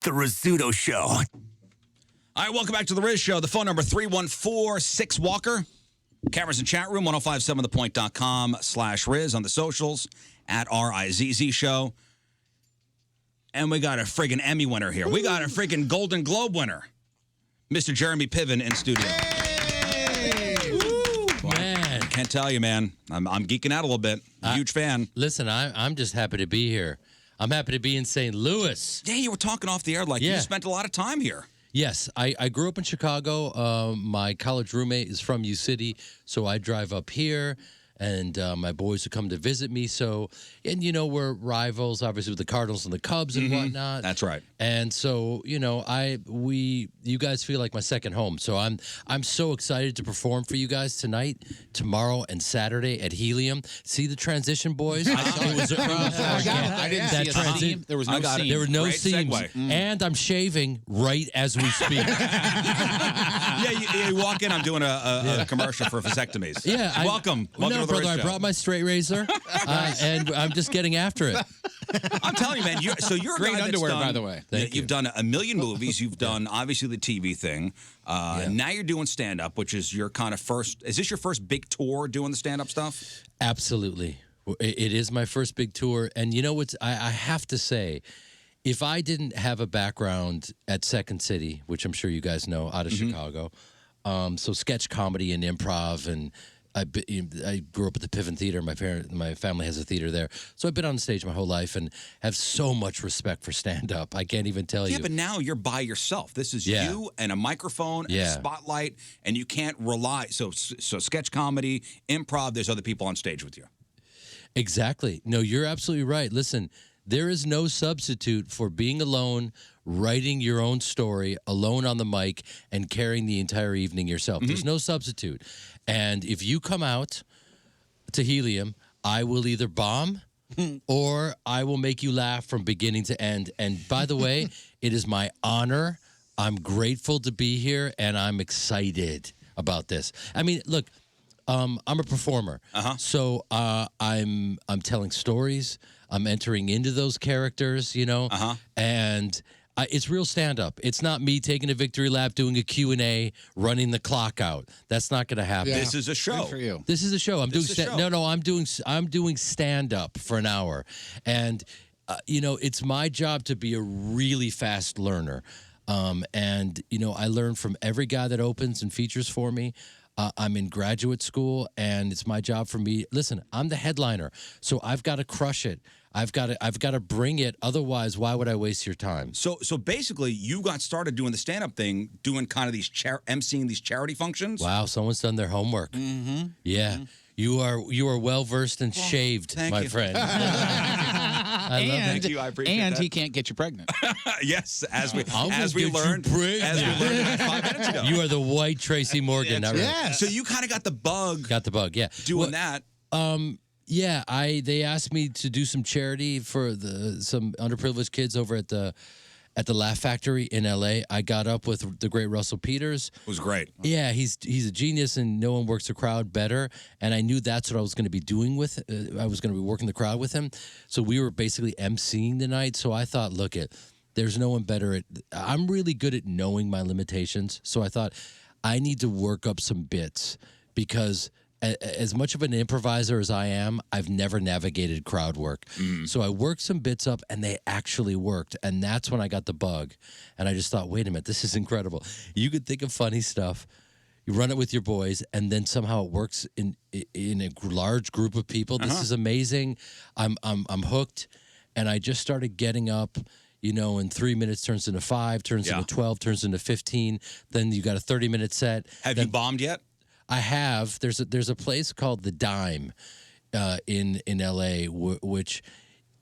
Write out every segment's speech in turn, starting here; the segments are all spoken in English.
The Rizzuto Show. All right, welcome back to the Riz Show. The phone number 314-6-WALKER. Cameras in chat room, 1057thepoint.com/Riz on the socials, at RIZZ Show. And we got a friggin' Emmy winner here. We got a friggin' Golden Globe winner. Mr. Jeremy Piven in studio. Hey! Man. Can't tell you, man. I'm geeking out a little bit. Huge fan. Listen, I'm just happy to be here. I'm happy to be in St. Louis. Yeah, you were talking off the air like you spent a lot of time here. Yes, I grew up in Chicago. My college roommate is from U City, so I drive up here, and my boys would come to visit me. So, and we're rivals, obviously, with the Cardinals and the Cubs and whatnot. That's right. And so, you guys feel like my second home. So I'm so excited to perform for you guys tonight, tomorrow, and Saturday at Helium. See the transition, boys? I didn't see a seam. There was no seam. There were no Great seams. segue. And I'm shaving right as we speak. You walk in, I'm doing a commercial for vasectomies. Yeah. Welcome No, to the brother, Riz I Show. brought my straight razor, and I'm just getting after it. I'm telling you, man. You're a Great guy that's underwear, done, by the way. You've done a million movies. You've done, obviously, the TV thing. Now you're doing stand-up, which is your kind of first... Is this your first big tour doing the stand-up stuff? Absolutely. It is my first big tour. And you know what's... I have to say, if I didn't have a background at Second City, which I'm sure you guys know, out of Chicago, so sketch comedy and improv, and I grew up at the Piven Theater. My family has a theater there, so I've been on stage my whole life and have so much respect for stand-up. I can't even tell you. Yeah, but now you're by yourself. This is you and a microphone and a spotlight, and you can't rely. So sketch comedy, improv. There's other people on stage with you. Exactly. No, you're absolutely right. Listen, there is no substitute for being alone, writing your own story, alone on the mic, and carrying the entire evening yourself. There's no substitute. And if you come out to Helium, I will either bomb or I will make you laugh from beginning to end. And by the way, it is my honor. I'm grateful to be here, and I'm excited about this. I mean, look, I'm a performer, so I'm telling stories. I'm entering into those characters, and it's real stand-up. It's not me taking a victory lap, doing a Q&A, running the clock out. That's not going to happen. Yeah. This is a show Good for you. This is a show. I'm doing stand-up for an hour, and it's my job to be a really fast learner, and I learn from every guy that opens and features for me. I'm in graduate school, and it's my job for me. Listen, I'm the headliner, so I've got to crush it. I've got to bring it. Otherwise, why would I waste your time? So basically, you got started doing the stand-up thing, doing kind of these emceeing these charity functions. Wow, someone's done their homework. Yeah, you are well versed and shaved, my friend. I love that. Thank you. I appreciate And that. he can't get you pregnant. Yes, as we learned about 5 minutes ago. You are the white Tracy Morgan. That's Right. Yes. So you kind of got the bug. Got the bug. Yeah, Doing that. Yeah, they asked me to do some charity for some underprivileged kids over at the Laugh Factory in LA. I got up with the great Russell Peters. It was great. Yeah, he's a genius, and no one works the crowd better. And I knew that's what I was going to be doing with. I was going to be working the crowd with him. So we were basically emceeing the night. So I thought, there's no one better at. I'm really good at knowing my limitations. So I thought I need to work up some bits because. As much of an improviser as I am, I've never navigated crowd work. So I worked some bits up, and they actually worked. And that's when I got the bug. And I just thought, wait a minute, this is incredible. You could think of funny stuff. You run it with your boys, and then somehow it works in a large group of people. This is amazing. I'm hooked. And I just started getting up. In 3 minutes turns into 5, turns into 12, turns into 15. Then you got a 30-minute set. Have you bombed yet? I have. There's a place called the Dime in LA, which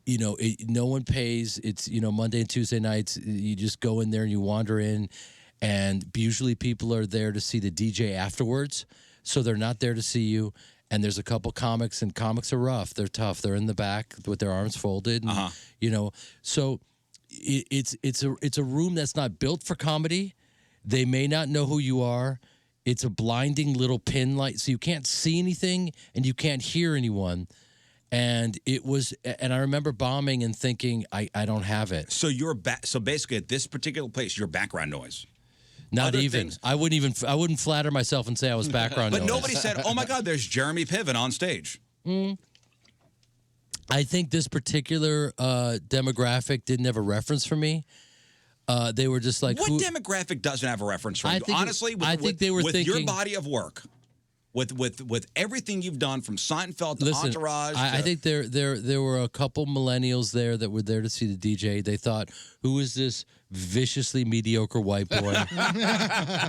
no one pays. It's Monday and Tuesday nights. You just go in there and you wander in, and usually people are there to see the DJ afterwards, so they're not there to see you. And there's a couple comics, and comics are rough. They're tough. They're in the back with their arms folded. And, so it's a room that's not built for comedy. They may not know who you are. It's a blinding little pin light, so you can't see anything and you can't hear anyone. And it was, and I remember bombing and thinking, I don't have it. So so basically at this particular place, your background noise. Not Other even. things. I wouldn't flatter myself and say I was background But noise. nobody said, "Oh my God, there's Jeremy Piven on stage." I think this particular demographic didn't have a reference for me. They were just like, What demographic doesn't have a reference for I you? think- Honestly, I think they were with your thinking- body of work, with everything you've done from Seinfeld to Listen, Entourage. I think there were a couple millennials there that were there to see the DJ. They thought, who is this viciously mediocre white boy?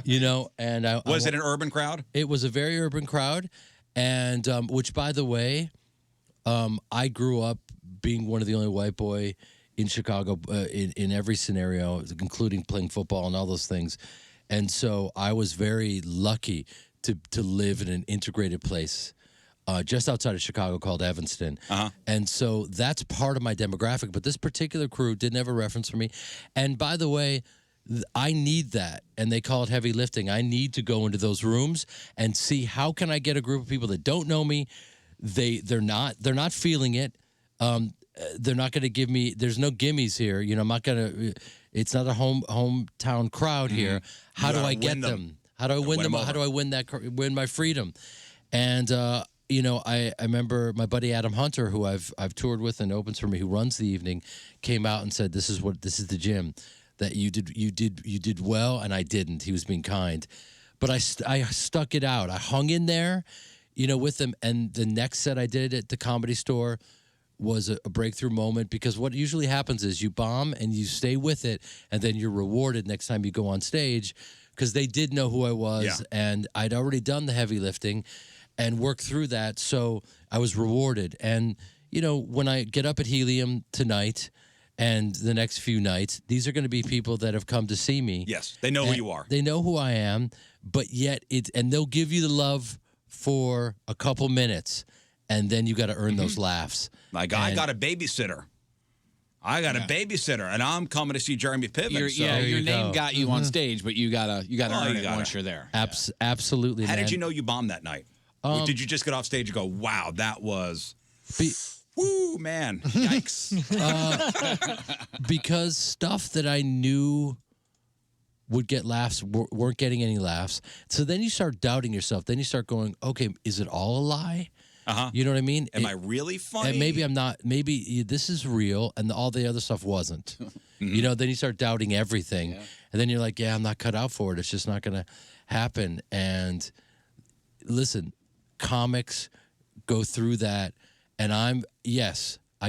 You know, and Was it an urban crowd? It was a very urban crowd, and which, by the way, I grew up being one of the only white boy in Chicago in every scenario, including playing football and all those things. And so I was very lucky to live in an integrated place just outside of Chicago called Evanston. And so that's part of my demographic. But this particular crew didn't have a reference for me. And by the way, I need that. And they call it heavy lifting. I need to go into those rooms and see how can I get a group of people that don't know me. They're not feeling it. They're not going to give me. There's no gimmies here. You know, I'm not going to. It's not a hometown crowd here. How do I get them? How do I win them? How do I win my freedom? And you know, I remember my buddy Adam Hunter, who I've toured with and opens for me, who runs the evening, came out and said, "This is the gym that you did well, and I didn't." He was being kind, but I stuck it out. I hung in there, you know, with them. And the next set I did at the Comedy Store was a breakthrough moment, because what usually happens is you bomb and you stay with it, and then you're rewarded next time you go on stage, because they did know who I was, and I'd already done the heavy lifting and worked through that, so I was rewarded. And you know, when I get up at Helium tonight and the next few nights, these are going to be people that have come to see me. Yes, they know who you are. They know who I am, but yet and they'll give you the love for a couple minutes, and then you got to earn those laughs. Like, I got a babysitter. And I'm coming to see Jeremy Piven. Your name got you on stage, but you gotta earn it once you're there. Absolutely. How man. did you know you bombed that night? Did you just get off stage and go, "Wow, that was woo, man, yikes"? Because stuff that I knew would get laughs weren't getting any laughs. So then you start doubting yourself. Then you start going, "Okay, is it all a lie?" You know what I mean? Am I really funny? And maybe I'm not. Maybe this is real, and all the other stuff wasn't. You know, then you start doubting everything, and then you're like, "Yeah, I'm not cut out for it. It's just not going to happen." And listen, comics go through that, and I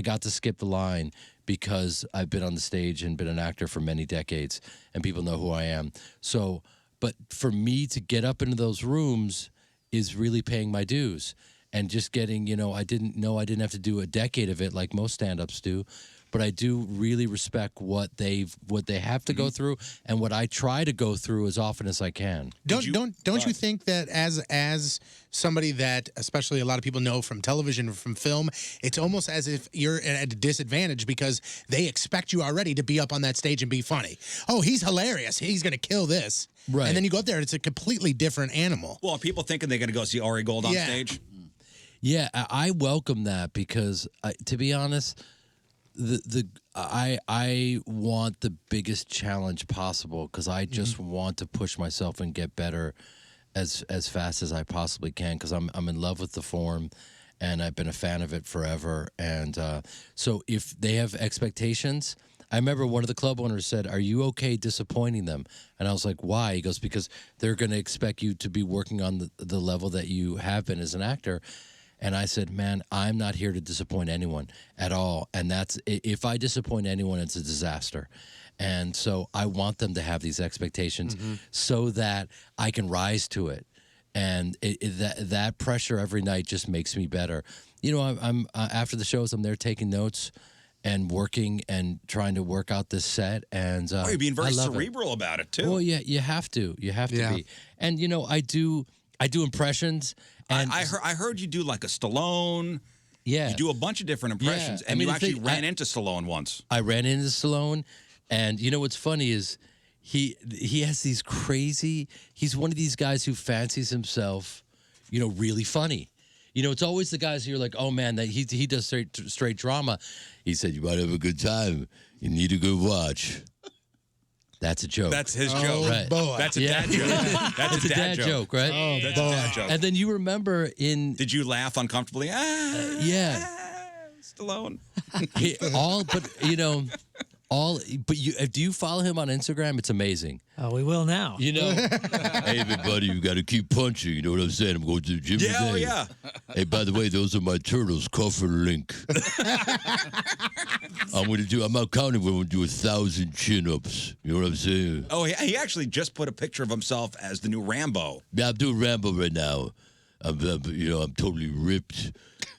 got to skip the line because I've been on the stage and been an actor for many decades, and people know who I am. So, but for me to get up into those rooms is really paying my dues. And just getting, you know, I didn't have to do a decade of it like most stand-ups do, but I do really respect what they have to go through, and what I try to go through as often as I can. Don't you think that as somebody that especially a lot of people know from television or from film, it's almost as if you're at a disadvantage because they expect you already to be up on that stage and be funny. Oh, he's hilarious. He's going to kill this. Right. And then you go up there and it's a completely different animal. Well, are people thinking they're going to go see Ari Gold on stage? Yeah, I welcome that because, to be honest, I want the biggest challenge possible because I just want to push myself and get better as fast as I possibly can because I'm in love with the form and I've been a fan of it forever. And so if they have expectations, I remember one of the club owners said, "Are you okay disappointing them?" And I was like, "Why?" He goes, "Because they're going to expect you to be working on the level that you have been as an actor." And I said, "Man, I'm not here to disappoint anyone at all. And if I disappoint anyone, it's a disaster. And so I want them to have these expectations so that I can rise to it. And that pressure every night just makes me better. You know, I'm after the shows, I'm there taking notes and working and trying to work out this set. And you're being very cerebral about it too. Well, yeah, you have to. You have to be. And you know, I do impressions. And I heard you do like a Stallone. Yeah. You do a bunch of different impressions. Yeah. And you actually ran into Stallone once. I ran into Stallone. And you know what's funny is he has these crazy, he's one of these guys who fancies himself, you know, really funny. You know, it's always the guys who you're like, oh man, that he does straight drama. He said, you might have a good time. You need a good watch. That's a joke. That's his joke. Right. Boy. That's a dad joke. That's a dad joke, right? Oh, That's a dad joke. And then you remember in Did you laugh uncomfortably? yeah. Stallone. But do you follow him on Instagram? It's amazing. Oh, we will now. You know, hey everybody, you got to keep punching. You know what I'm saying? I'm going to the gym Yeah, today. oh, yeah. Hey, by the way, those are my turtles. Call for the link. I'm not counting. We're going to do 1,000 chin-ups. You know what I'm saying? Oh, he actually just put a picture of himself as the new Rambo. Yeah, I'm doing Rambo right now. I'm totally ripped.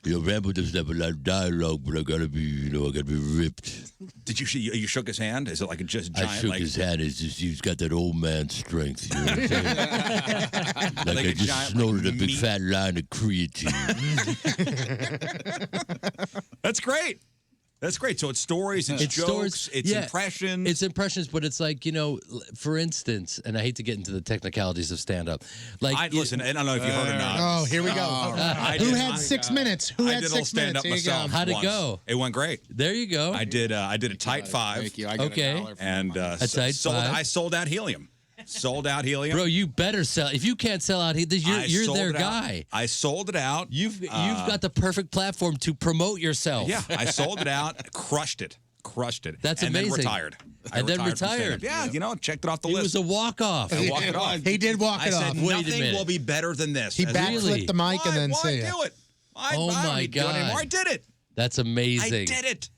You know, Rambo doesn't have a lot of dialogue, but I gotta be ripped. Did you shook his hand? Is it like a just giant? I shook his hand. It's just he's got that old man strength. You know what I'm saying? like I just giant, snorted a big meat. fat line of creatine. That's great. That's great. So it's stories, it's jokes, it's impressions. It's impressions, but it's like, you know, for instance, and I hate to get into the technicalities of stand-up. Like, Listen, I don't know if you heard or not. Oh, here we go. Who had 6 minutes? Who I had did a 6 little minutes? stand-up Here you go. myself. How'd it once. go? It went great. There you go. I did a tight 5. Thank you. I got Okay. $1 from And you. tight 5. I sold out helium. Sold out helium. Bro, you better sell. If you can't sell out, you're sold their it out. guy. I sold it out. You've got the perfect platform to promote yourself. Yeah, I sold it out, crushed it. That's and amazing. Then retired. I And then retired from retired. stand-up. Yeah, checked it off the It list. was a walk-off. I walked it off. He did walk I it said off. Wait a nothing minute. will be better than this. He As- backflipped Really? the mic and then Why see it. do it? I Oh, don't my need to do it anymore. God. I did it. That's I amazing. did it.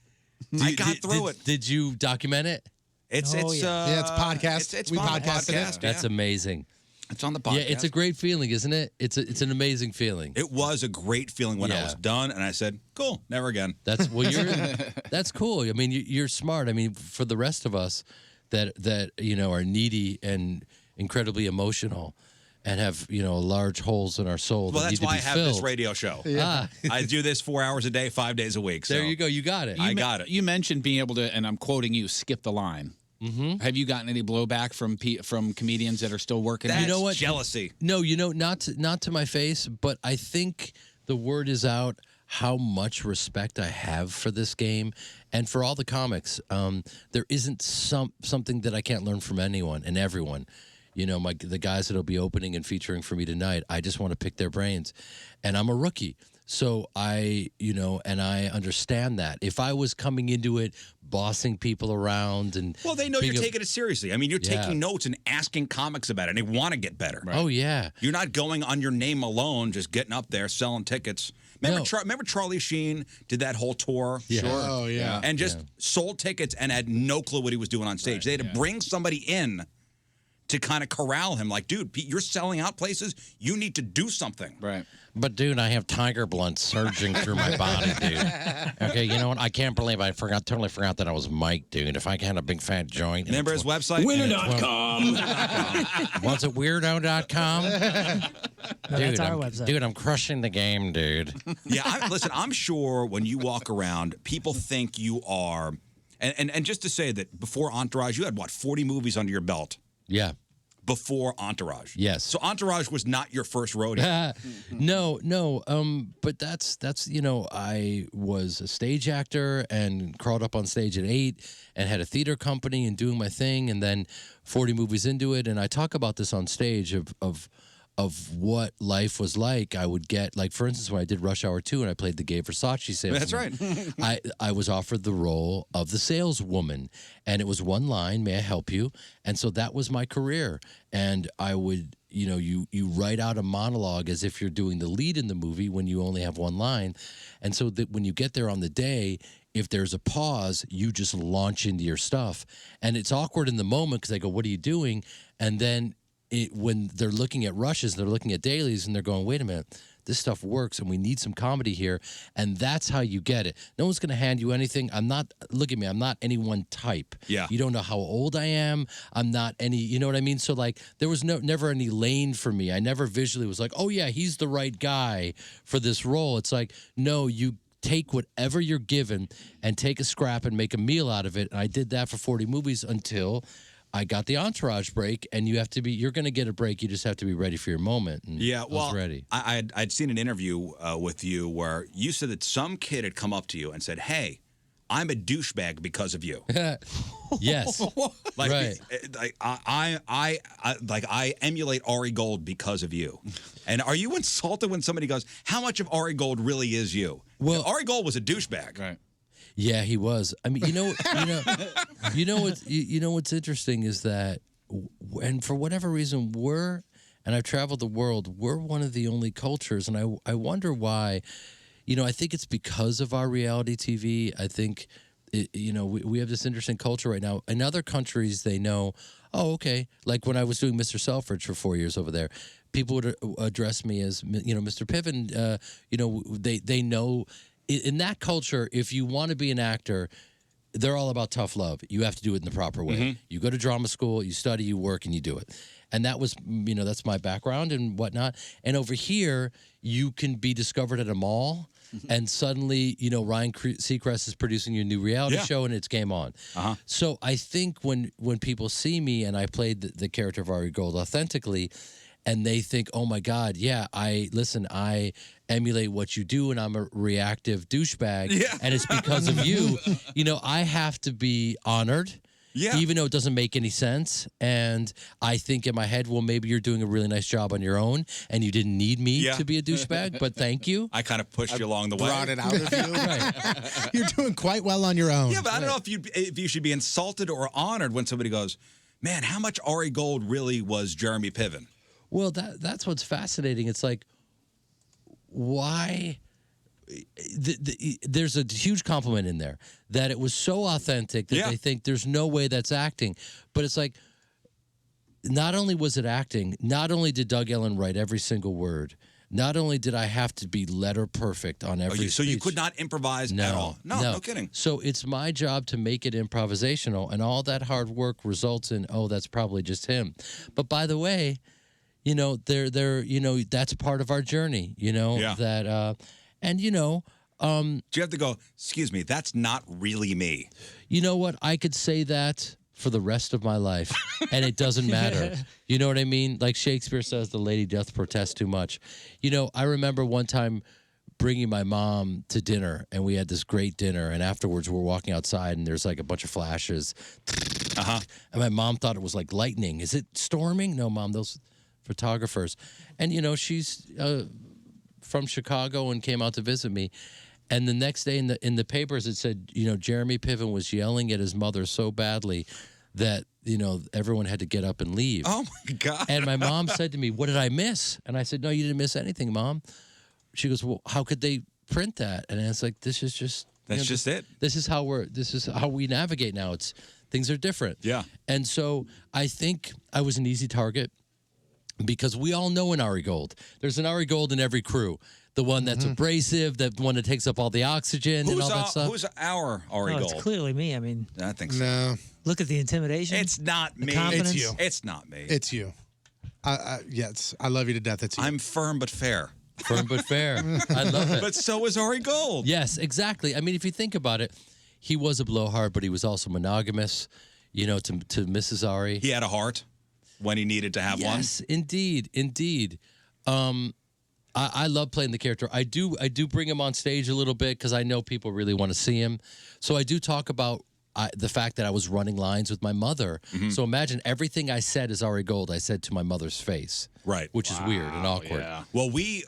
I got through it. Did you document it? It's Oh, it's yeah. Yeah, it's podcast. It's We on the podcasted it. podcast, That's yeah. amazing. It's on the podcast. Yeah, it's a great feeling, isn't it? It's an amazing feeling. It was a great feeling when I Yeah. was done, and I said, "Cool, never again." That's that's cool. I mean, you're smart. I mean, for the rest of us that are needy and incredibly emotional and have large holes in our soul. Well, that that's need to why I be have filled. this radio show. Ah, I do this 4 hours a day, 5 days a week. So there you go. You got it. I got it. You mentioned being able to, and I'm quoting you, skip the line. Mm-hmm. Have you gotten any blowback from comedians that are still working? That's You know what? jealousy. No, not to my face, but I think the word is out how much respect I have for this game and for all the comics. There isn't something that I can't learn from anyone and everyone. The guys that'll be opening and featuring for me tonight, I just want to pick their brains. And I'm a rookie. So I understand that. If I was coming into it bossing people around and Well, they know being you're taking it seriously. I mean, you're Yeah. taking notes and asking comics about it, and they want to get better. Oh yeah. You're not going on your name alone, just getting up there selling tickets. Remember, No. remember Charlie Sheen did that whole tour? Yeah. Sure. Oh, yeah. And just sold tickets and had no clue what he was doing on stage. They had to bring somebody in to kind of corral him. Like, dude, Pete, you're selling out places. You need to do something. Right. But dude, I have tiger blood surging through my body, dude. Okay, you know what? I can't believe I totally forgot that I was Mike, dude. If I had a big fat joint. Remember his website? Winner.com. Was it weirdo.com? That's our website. Dude, I'm crushing the game, dude. Yeah, listen, I'm sure when you walk around, people think you are. And just to say that before Entourage, you had, 40 movies under your belt Yeah. before Entourage? Yes. So Entourage was not your first rodeo. No. But that's I was a stage actor and crawled up on stage at 8 and had a theater company and doing my thing, and then 40 movies into it. And I talk about this on stage of what life was like. I would get, like, for instance, when I did Rush Hour 2 and I played the gay Versace salesman. That's right. I was offered the role of the saleswoman, and it was one line, "May I help you?" And so that was my career. And I would, you write out a monologue as if you're doing the lead in the movie when you only have one line. And so that when you get there on the day, if there's a pause, you just launch into your stuff. And it's awkward in the moment because I go, "What are you doing?" And then when they're looking at rushes, they're looking at dailies, and they're going, "Wait a minute, this stuff works, and we need some comedy here." And that's how you get it. No one's going to hand you anything. Look at me, I'm not any one type. Yeah. You don't know how old I am. I'm not any, you know what I mean? So, like, there was never any lane for me. I never visually was like, "Oh yeah, he's the right guy for this role." It's like, no, you take whatever you're given and take a scrap and make a meal out of it. And I did that for 40 movies until I got the Entourage break, and you're going to get a break. You just have to be ready for your moment. And Yeah, I was well, ready. I'd seen an interview with you where you said that some kid had come up to you and said, "Hey, I'm a douchebag because of you." Yes. Like, Right. like I emulate Ari Gold because of you. And are you insulted when somebody goes, "How much of Ari Gold really is you?" Well, Ari Gold was a douchebag. Right. Yeah, he was. I mean, what's interesting is that, and for whatever reason, and I've traveled the world, we're one of the only cultures, and I wonder why. I think it's because of our reality TV. I think, we have this interesting culture right now. In other countries, they know, oh, okay. Like when I was doing Mr. Selfridge for 4 years over there, people would address me as, Mr. Piven. They know. In that culture, if you want to be an actor, they're all about tough love. You have to do it in the proper way. Mm-hmm. You go to drama school, you study, you work, and you do it. And that was, that's my background and whatnot. And over here, you can be discovered at a mall, and suddenly, Ryan Seacrest is producing your new reality show, and it's game on. Uh-huh. So I think when people see me, and I played the character of Ari Gold authentically, and they think, oh my God, yeah, I emulate what you do, and I'm a reactive douchebag, and it's because of you. I have to be honored, even though it doesn't make any sense. And I think in my head, well, maybe you're doing a really nice job on your own, and you didn't need me to be a douchebag, but thank you. I kind of pushed you along the way. Brought it out of you. Right. You're doing quite well on your own. Yeah, but I don't know if you should be insulted or honored when somebody goes, "Man, how much Ari Gold really was Jeremy Piven?" Well, that's what's fascinating. It's like, why? There's a huge compliment in there that it was so authentic that they think there's no way that's acting. But it's like, not only was it acting, not only did Doug Ellen write every single word, not only did I have to be letter perfect on every So you speech. could not improvise at all? No kidding. So it's my job to make it improvisational, and all that hard work results in, oh, that's probably just him. But by the way, that's part of our journey, that, and, Do you have to go, excuse me, that's not really me? You know what? I could say that for the rest of my life, and it doesn't matter. You know what I mean? Like Shakespeare says, the lady doth protest too much. I remember one time bringing my mom to dinner, and we had this great dinner, and afterwards we're walking outside, and there's like a bunch of flashes. And my mom thought it was like lightning. Is it storming? No, Mom, those photographers. And, she's from Chicago and came out to visit me. And the next day in the papers, it said, Jeremy Piven was yelling at his mother so badly that, everyone had to get up and leave. Oh, my God. And my mom said to me, what did I miss? And I said, no, you didn't miss anything, Mom. She goes, well, how could they print that? And it's like, this is just... That's just it. This is how we navigate now. Things are different. Yeah. And so I think I was an easy target because we all know an Ari Gold. There's an Ari Gold in every crew. The one that's abrasive, the one that takes up all the oxygen and all that stuff. Who's our Ari Gold? It's clearly me. I mean, I think so. No, look at the intimidation. It's not me. confidence. it's you. It's not me. It's you. Yes, I love you to death. It's you. I'm firm but fair. Firm but fair. I love it. But so is Ari Gold. Yes, exactly. I mean, if you think about it, he was a blowhard, but he was also monogamous, to Mrs. Ari. He had a heart when he needed to have one. Yes, indeed. I love playing the character. I do bring him on stage a little bit because I know people really want to see him. So I do talk about the fact that I was running lines with my mother. So imagine everything I said as Ari Gold, I said to my mother's face. Right. Which is weird and awkward. Yeah. Well, we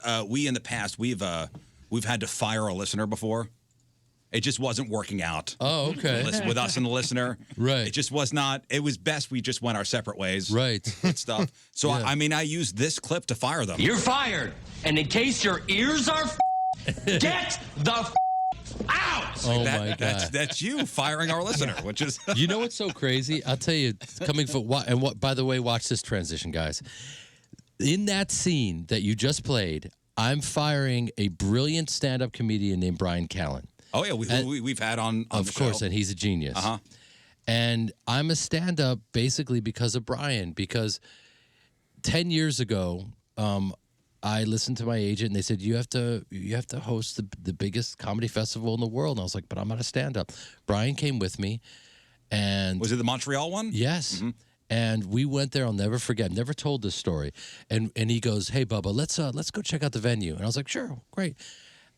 in the past we've had to fire a listener before. It just wasn't working out. Oh, okay. With us and the listener. Right. It just was not. It was best we just went our separate ways. Right. With stuff. So Yeah. I used this clip to fire them. You're fired. And in case your ears are get the out. Oh my God. That's you firing our listener, which is You know what's so crazy? I'll tell you, coming from by the way, watch this transition, guys. In that scene that you just played, I'm firing a brilliant stand-up comedian named Bryan Callen. Oh yeah, we've had on Of the course, show. and he's a genius. Uh-huh. And I'm a stand-up basically because of Bryan, because 10 years ago, I listened to my agent and they said, you have to host the biggest comedy festival in the world. And I was like, but I'm not a stand-up. Bryan came with me, and Was it the Montreal one? yes. And we went there. I'll never forget. Never told this story. And he goes, "Hey, Bubba, let's go check out the venue." And I was like, "Sure, great."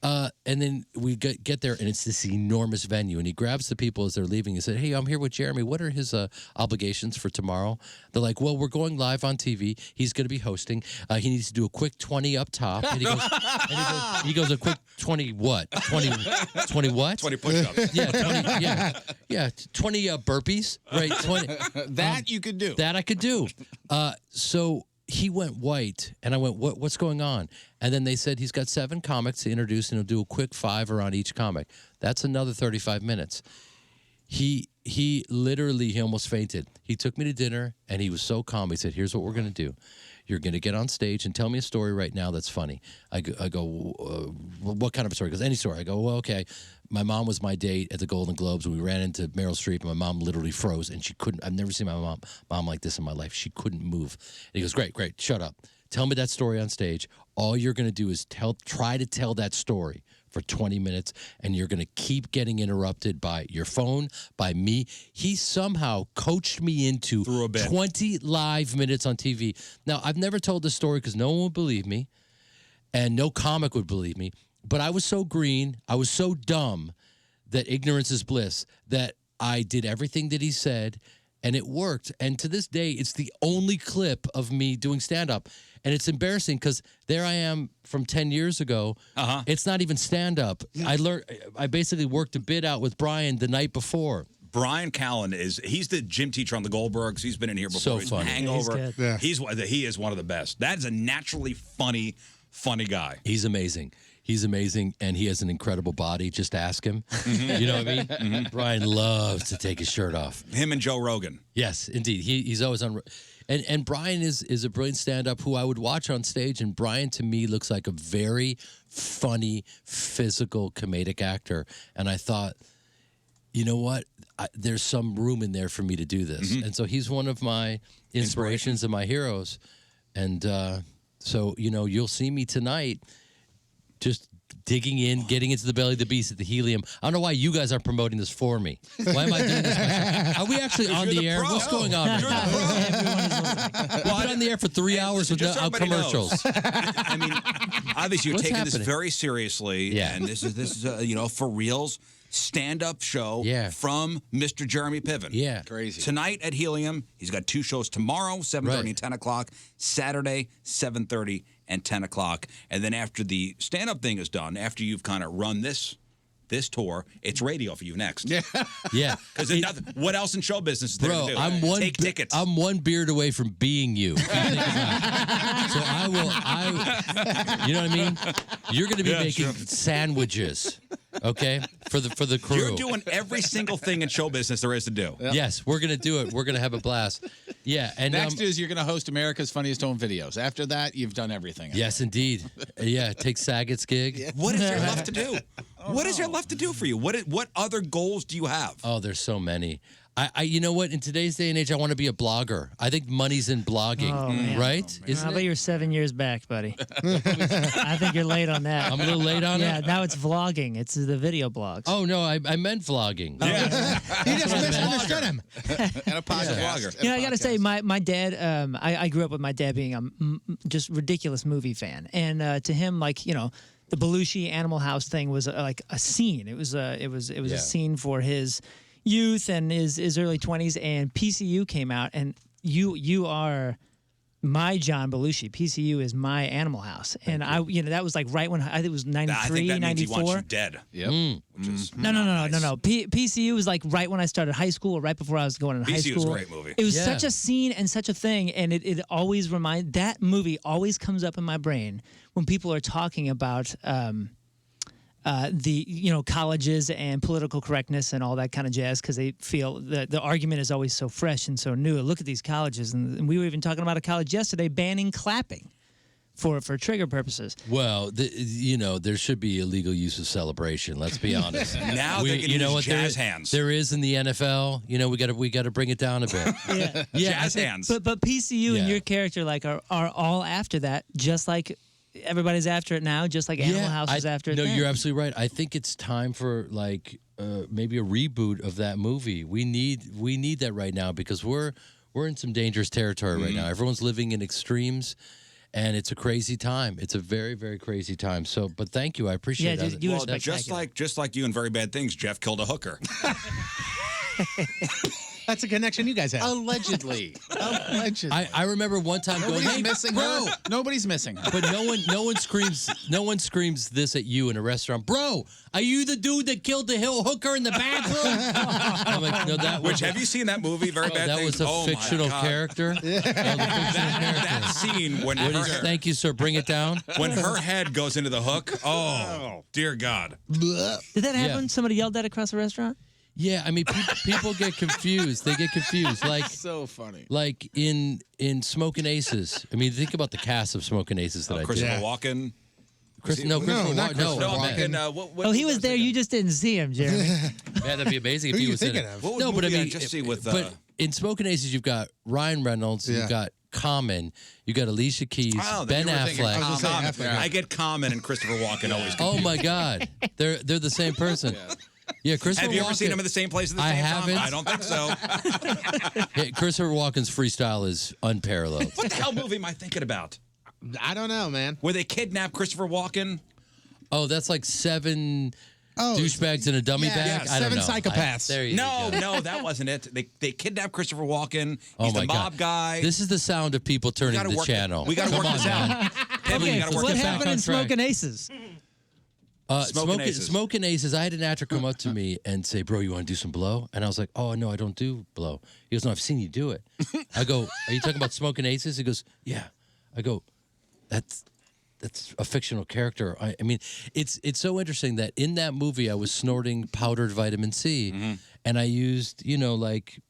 And then we get there, and it's this enormous venue. And he grabs the people as they're leaving. He said, "Hey, I'm here with Jeremy. What are his obligations for tomorrow?" They're like, "Well, we're going live on TV. He's going to be hosting. He needs to do a quick 20 up top." And he goes, "A quick 20 what? 20 what? 20 push-ups. Yeah, 20 burpees, right? 20. That you could do. That I could do." So he went white, and I went, what's going on? And then they said he's got 7 comics to introduce, and he'll do a quick 5 around each comic. That's another 35 minutes. He literally almost fainted. He took me to dinner, and he was so calm. He said, "Here's what we're going to do. You're going to get on stage and tell me a story right now that's funny." I go, "What kind of a story?" He goes, "Any story." I go, "Well, okay. My mom was my date at the Golden Globes. We ran into Meryl Streep, and my mom literally froze, and she couldn't. I've never seen my mom like this in my life. She couldn't move." And he goes, "Great, shut up. Tell me that story on stage. All you're going to do is try to tell that story for 20 minutes, and you're going to keep getting interrupted by your phone, by me." He somehow coached me into 20 live minutes on TV. Now, I've never told this story because no one would believe me, and no comic would believe me. But I was so green, I was so dumb that ignorance is bliss, that I did everything that he said, and it worked. And to this day, it's the only clip of me doing stand-up. And it's embarrassing because there I am from 10 years ago. It's not even stand-up. I basically worked a bit out with Bryan the night before. Bryan Callen he's the gym teacher on the Goldbergs. He's been in here before. So He's funny. Hangover. Yeah, He is one of the best. That is a naturally funny guy. He's amazing. He's amazing, and he has an incredible body. Just ask him. You know what I mean? Bryan loves to take his shirt off. Him and Joe Rogan. Yes, indeed. He's always on. And Bryan is a brilliant stand-up who I would watch on stage, and Bryan to me looks like a very funny, physical, comedic actor. And I thought, you know what? There's some room in there for me to do this. And so he's one of my inspirations and my heroes. And so, you'll see me tonight just digging in, getting into the belly of the beast at the Helium. I don't know why you guys aren't promoting this for me. Why am I doing this myself? Are we actually on the air? pro. What's going on right now? We've been on the air for 3 hours with Just so no everybody commercials. knows. I mean, obviously you're What's taking this happening? very seriously, Yeah. and this is for reals stand-up show from Mr. Jeremy Piven. Yeah. Crazy. Tonight at Helium, he's got 2 shows tomorrow, 7:30 and 10 o'clock. Saturday, 7:30 and 10 o'clock. And then after the stand-up thing is done, after you've kind of run this tour, it's radio for you next. Yeah. Because what else in show business is there Bro, to do? Take tickets. I'm one beard away from being you. So you know what I mean? You're going to be making sandwiches, okay, for the crew. You're doing every single thing in show business there is to do. Yes, we're going to do it. We're going to have a blast. Yeah, and Next is you're going to host America's Funniest Home Videos. After that, you've done everything. yes, indeed. Yeah, take Saget's gig. What is there left to do? What is there left to do for you? What other goals do you have? Oh, there's so many. I you know what? In today's day and age, I want to be a blogger. I think money's in blogging, right? Isn't How about it? you're 7 years back, buddy? I think you're late on that. I'm a little late on Yeah, it. now it's vlogging. It's the video blogs. Oh no, I meant vlogging. He just misunderstood him. And a podcast blogger. You know, I got to say, my dad, I grew up with my dad being a just ridiculous movie fan. And to him, like, the Belushi Animal House thing was like a scene. It was a scene for his youth and his early 20s. And PCU came out, and you are my John Belushi. PCU is my Animal House. And that was like right when I think it was 93, I think that means 94. he wants you dead. Yep. Which is No. PCU was like right when I started high school, or right before I was going in high PCU school. is a great movie. It was Yeah. such a scene and such a thing, and it always that movie always comes up in my brain when people are talking about the colleges and political correctness and all that kind of jazz, because they feel that the argument is always so fresh and so new. Look at these colleges, and we were even talking about a college yesterday banning clapping for trigger purposes. Well, there should be illegal use of celebration. Let's be honest. Now they can use jazz hands. There is in the NFL. We got to bring it down a bit. Jazz hands. But PCU and Yeah. your character are all after that, just like everybody's after it now, just like Animal House is after it. No, then. you're absolutely right. I think it's time for maybe a reboot of that movie. We need that right now, because we're we're in some dangerous territory right now. Everyone's living in extremes, and it's a crazy time. It's a very, very crazy time. So, but thank you. I appreciate Yeah, that. you were Well, just like you in Very Bad Things, Jeff killed a hooker. That's a connection you guys have. Allegedly. I remember one time going, Nobody's hey, missing bro. her. Nobody's missing her. But no one screams this at you in a restaurant. Bro, are you the dude that killed the hill hooker in the bathroom? I'm like, no, that was. Which, have you seen that movie, Very Bad That Things? was a Oh, my fictional God. character. That scene when Thank you, sir. Bring it down. when her head goes into the hook. Oh, dear God. Did that happen? Somebody yelled that across the restaurant? Yeah, I mean, people get confused. They get confused. Like So funny. Like in Smoking Aces. I mean, think about the cast of Smoking Aces that I did. Christopher Walken. Christopher not Walken. Christopher No, I'm Walken. thinking. What He was there. You just didn't see him, Jeremy. Yeah, that'd be amazing if Who he are you was in thinking it. of? What No, but I movie mean, just see with. but in Smoking Aces, you've got Ryan Reynolds, Yeah. you've got Common, you got Alicia Keys, Oh, Ben you were thinking Affleck. I was gonna say Common. Affleck. I get Common and Christopher Walken always. Oh confused. my God, they're the same person. Yeah, Christopher. Have you ever Walken, seen them in the same place at the I same haven't. time? I don't think so. Yeah, Christopher Walken's freestyle is unparalleled. What the hell movie am I thinking about? I don't know, man. Where they kidnap Christopher Walken? Oh, that's like 7 Oh, douchebags in a dummy yeah, bag. yeah, I don't 7 know. psychopaths. There you go. No, that wasn't it. They kidnapped Christopher Walken. Oh He's my the mob God. guy. This is the sound of people turning gotta the work channel. We got to Come work on, this man. out. Piven, Okay, we got to work what this happened out. in track. Smoking Aces? Smoking Aces. I had an actor come up to me and say, "Bro, you want to do some blow?" And I was like, "Oh no, I don't do blow." He goes, "No, I've seen you do it." I go, "Are you talking about Smoking Aces?" He goes, "Yeah." I go, "That's a fictional character." I mean, it's so interesting that in that movie I was snorting powdered vitamin C, and I used like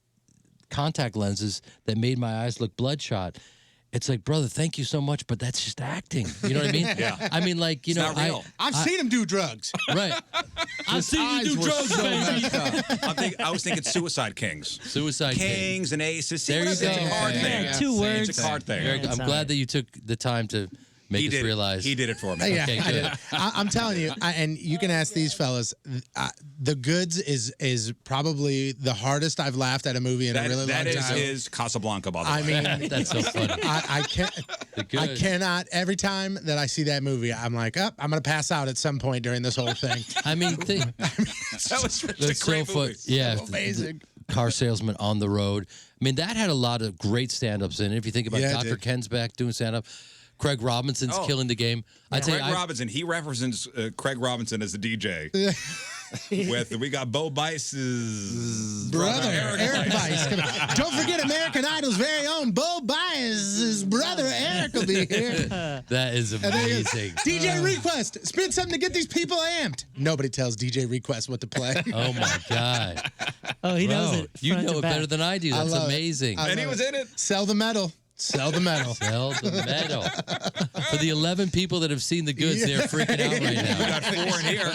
contact lenses that made my eyes look bloodshot. It's like, brother, thank you so much, but that's just acting. You know what I mean? Yeah. I mean, like, not real. I've seen him do drugs. Right. I've seen you do drugs, baby. I was thinking Suicide Kings. Suicide King. Kings and Aces. See There what you It's a go. card Yeah, thing. yeah. 2 words. It's a card thing. Very good. That's I'm all glad right. that you took the time to make He us did. realize. He did it for me. Yeah, Okay, I good. did. I'm telling you, and you can ask these fellas. The Goods is probably the hardest I've laughed at a movie in a really long That time. is Casablanca, by the way. I mean, That's so funny. I can't. I Good. cannot. Every time that I see that movie, I'm like, I'm gonna pass out at some point during this whole thing. I mean, that was such a that's so great fun. movie. Yeah, amazing. the car salesman on the road. I mean, that had a lot of great stand-ups in it. If you think about Yeah, it Dr. did. Ken's back doing stand-up, Craig Robinson's Oh. killing the game. I'd say Craig Robinson, he represents Craig Robinson as the DJ. We got Bo Bice's Brother, Eric Bice. Don't forget American Idol's very own Bo Bice's brother, Eric, will be here. that is And then he goes, amazing. DJ Request, spin something to get these people amped. Nobody tells DJ Request what to play. Oh my God. Oh, he knows Bro, it. you front know to it back. better than I do. That's love it. amazing. I And he love was it. in it. Sell the metal. Sell the metal. Sell the medal. For the 11 people that have seen the goods, they're freaking out right We now. got 4 in here.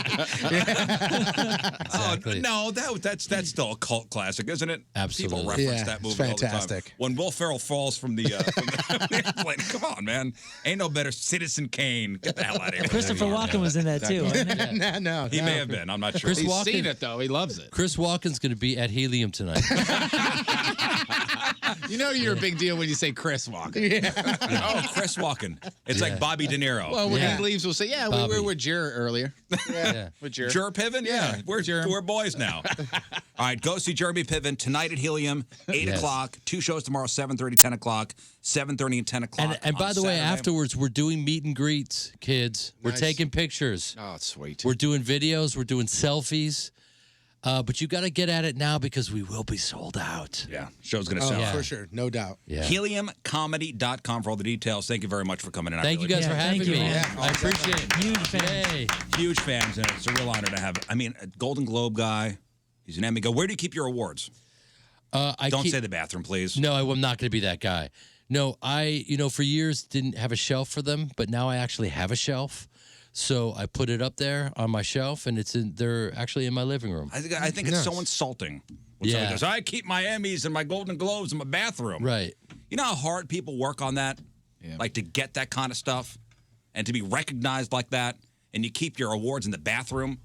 Exactly. Oh, no, that's still a cult classic, isn't it? Absolutely. People reference Yeah, that movie it's all the time. fantastic. When Will Ferrell falls from the airplane, come on, man. Ain't no better Citizen Kane. Get the hell out of here. Christopher Walken was in that too. wasn't he? no. He may have been. I'm not sure. Chris He's Walken- seen it, though. He loves it. Chris Walken's going to be at Helium tonight. You know you're a big deal when you say Chris Walken. Oh, Chris Walken. It's like Bobby De Niro. Well, when Yeah. he leaves, we'll say, yeah, we Bobby. were with Jer earlier. Yeah. With Jer. Jer Piven? Yeah. We're boys now. All right, go see Jeremy Piven tonight at Helium, 8 Yes. o'clock. 2 shows tomorrow, 7:30, 10 o'clock. 7:30 and 10 o'clock. And by on the way, Saturday. afterwards, we're doing meet and greets, kids. We're Nice. taking pictures. Oh, it's sweet. We're doing videos. We're doing selfies. But you got to get at it now because we will be sold out. Yeah, show's going to Oh, sell. Yeah. for sure. No doubt. Yeah. HeliumComedy.com for all the details. Thank you very much for coming in. I Thank you really guys for Yeah, having thank you, me. man. Yeah. I appreciate it. Huge fan. Yay. Huge fans, and it's a real honor to have. I mean, a Golden Globe guy. He's an Emmy guy. Where do you keep your awards? Don't say the bathroom, please. No, I'm not going to be that guy. No, I, for years didn't have a shelf for them, but now I actually have a shelf. So I put it up there on my shelf, and they're actually in my living room. I think it's so insulting. When somebody Yeah. goes, I keep my Emmys and my Golden Globes in my bathroom. Right. You know how hard people work on that? Yeah. Like to get that kind of stuff and to be recognized like that, and you keep your awards in the bathroom?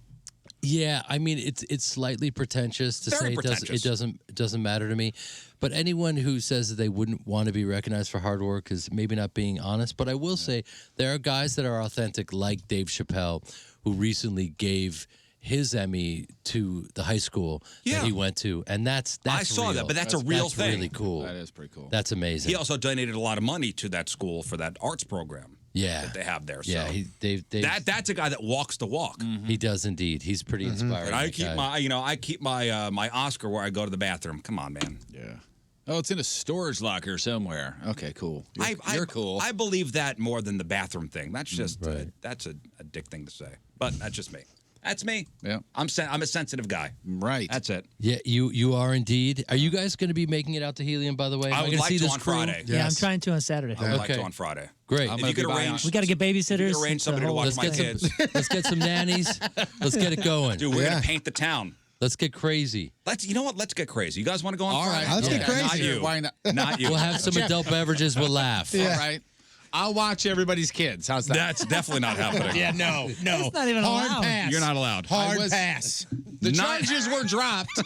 Yeah, I mean it's slightly pretentious to Very say pretentious. it doesn't matter to me, but anyone who says that they wouldn't want to be recognized for hard work is maybe not being honest. But I will say there are guys that are authentic, like Dave Chappelle, who recently gave his Emmy to the high school that he went to, and that's I saw real. that, but that's a real that's thing. Really cool. That is pretty cool. That's amazing. He also donated a lot of money to that school for that arts program. Yeah. That they have there. Yeah, So Dave, that's a guy that walks the walk. he does indeed. He's pretty inspiring. And I that keep guy. I keep my my Oscar where I go to the bathroom. Come on, man. Yeah. Oh, it's in a storage locker somewhere. Okay, cool. You're cool. I believe that more than the bathroom thing. That's just Right. that's a dick thing to say. But that's just me. That's me. Yeah. I'm a sensitive guy. Right. That's it. Yeah, you are indeed. Are you guys going to be making it out to Helium? By the way, I Am would gonna like see to this on crew? Friday. Yeah, I'm trying to on Saturday. I would like Okay. to on Friday. Great. I'm If gonna you could be arrange, We got to get babysitters. if you could arrange It's a somebody to whole watch my thing. kids. Let's get some nannies. Let's get it going. Dude, we're Yeah. gonna paint the town. Let's get crazy. You know what? Let's get crazy. You guys want to go on All Friday? right. Let's get Okay, crazy. Not you. Why not? Not you. We'll have some adult beverages. We'll laugh. All right. I'll watch everybody's kids. How's that? That's definitely not happening. Yeah, no. It's not even Hard allowed. pass. You're not allowed. Hard I was- pass. The Not- charges were dropped.